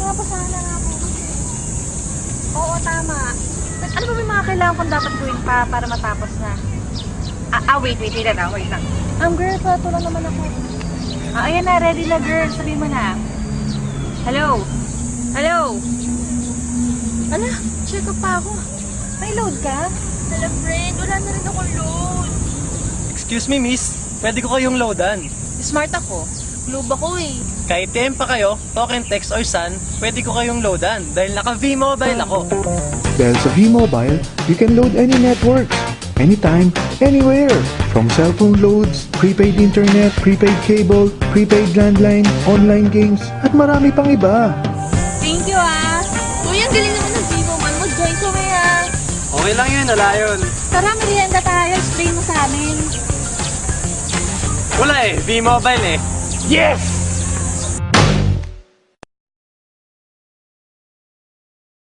nga pa sana nga po. Oo, tama. Ano ba may mga kailangan kong dapat gawin pa para matapos na? Wait lang. Girl, pato lang naman ako. Ayan na, ready na girl. Sabihin mo na. Hello? Ala, check up pa ako. May load ka? Hala, friend. Wala na rin akong load. Excuse me, miss. Pwede ko kayong loadan. Smart ako. Globe ako eh. Kahit TM pa kayo, token, text, or SAN, pwede ko kayong loadan dahil naka V-Mobile ako. Dahil sa V-Mobile, you can load any networks, anytime, anywhere. From cellphone loads, prepaid internet, prepaid cable, prepaid landline, online games, at marami pang iba. Thank you ah. Uy, ang galing naman ng Vivo man. Mag-join ko kaya. Okay lang yun, wala yun. Tara, merienda tayo. Explain mo sa amin. Wala eh, V-Mobile eh. Yes!